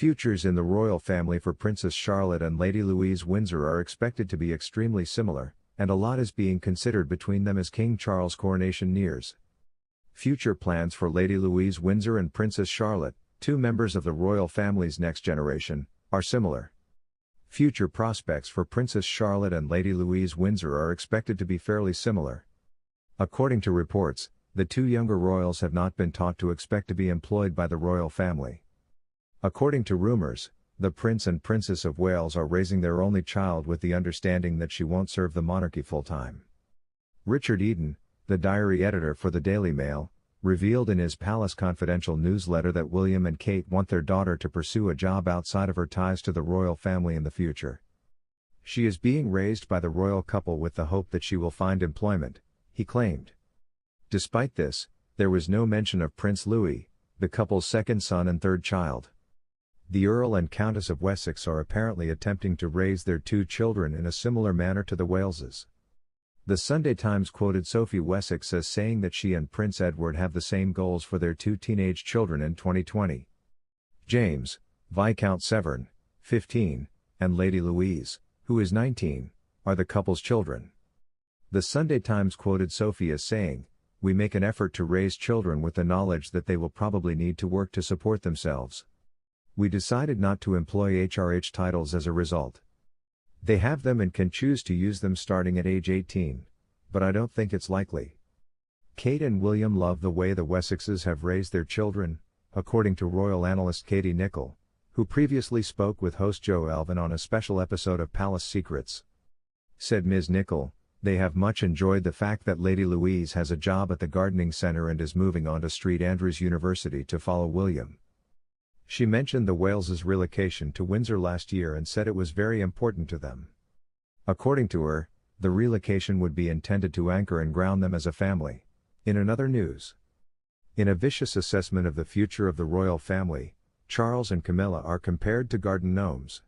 Futures in the royal family for Princess Charlotte and Lady Louise Windsor are expected to be extremely similar, and a lot is being considered between them as King Charles' coronation nears. Future plans for Lady Louise Windsor and Princess Charlotte, two members of the royal family's next generation, are similar. Future prospects for Princess Charlotte and Lady Louise Windsor are expected to be fairly similar. According to reports, the two younger royals have not been taught to expect to be employed by the royal family. According to rumors, the Prince and Princess of Wales are raising their only child with the understanding that she won't serve the monarchy full-time. Richard Eden, the diary editor for the Daily Mail, revealed in his Palace Confidential newsletter that William and Kate want their daughter to pursue a job outside of her ties to the royal family in the future. She is being raised by the royal couple with the hope that she will find employment, he claimed. Despite this, there was no mention of Prince Louis, the couple's second son and third child. The Earl and Countess of Wessex are apparently attempting to raise their two children in a similar manner to the Waleses. The Sunday Times quoted Sophie Wessex as saying that she and Prince Edward have the same goals for their two teenage children in 2020. James, Viscount Severn, 15, and Lady Louise, who is 19, are the couple's children. The Sunday Times quoted Sophie as saying, "We make an effort to raise children with the knowledge that they will probably need to work to support themselves. We decided not to employ HRH titles as a result. They have them and can choose to use them starting at age 18, but I don't think it's likely." Kate and William love the way the Wessexes have raised their children, according to royal analyst Katie Nicholl, who previously spoke with host Jo Elvin on a special episode of Palace Secrets. Said Ms. Nicholl, "They have much enjoyed the fact that Lady Louise has a job at the gardening centre and is moving on to St Andrews University to follow William." She mentioned the Wales' relocation to Windsor last year and said it was very important to them. According to her, the relocation would be intended to anchor and ground them as a family. In another news, in a vicious assessment of the future of the royal family, Charles and Camilla are compared to garden gnomes.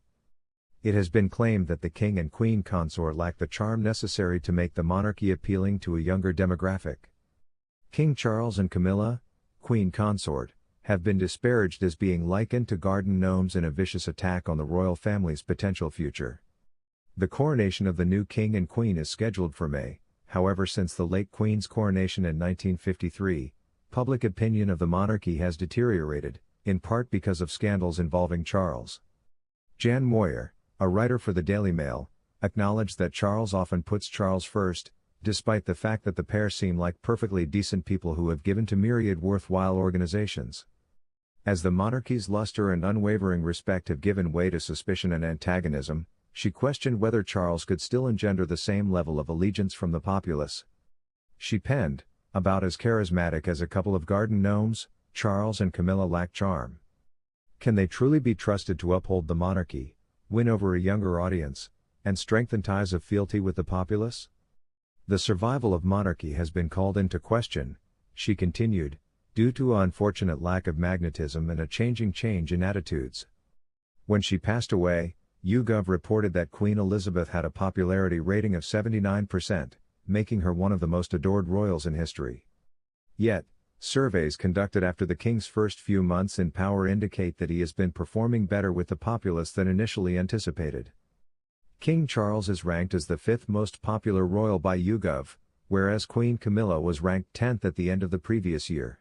It has been claimed that the king and queen consort lack the charm necessary to make the monarchy appealing to a younger demographic. King Charles and Camilla, queen consort, have been disparaged as being likened to garden gnomes in a vicious attack on the royal family's potential future. The coronation of the new king and queen is scheduled for May. However, since the late queen's coronation in 1953, public opinion of the monarchy has deteriorated, in part because of scandals involving Charles. Jan Moyer, a writer for the Daily Mail, acknowledged that Charles often puts Charles first, despite the fact that the pair seem like perfectly decent people who have given to myriad worthwhile organizations. As the monarchy's luster and unwavering respect have given way to suspicion and antagonism, she questioned whether Charles could still engender the same level of allegiance from the populace. She penned, "About as charismatic as a couple of garden gnomes, Charles and Camilla lack charm. Can they truly be trusted to uphold the monarchy, win over a younger audience, and strengthen ties of fealty with the populace? The survival of monarchy has been called into question," she continued, "due to an unfortunate lack of magnetism and a change in attitudes." When she passed away, YouGov reported that Queen Elizabeth had a popularity rating of 79%, making her one of the most adored royals in history. Yet, surveys conducted after the king's first few months in power indicate that he has been performing better with the populace than initially anticipated. King Charles is ranked as the fifth most popular royal by YouGov, whereas Queen Camilla was ranked 10th at the end of the previous year.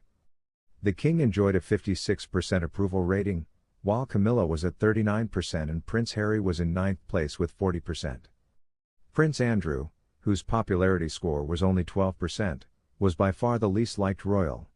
The king enjoyed a 56% approval rating, while Camilla was at 39% and Prince Harry was in 9th place with 40%. Prince Andrew, whose popularity score was only 12%, was by far the least liked royal.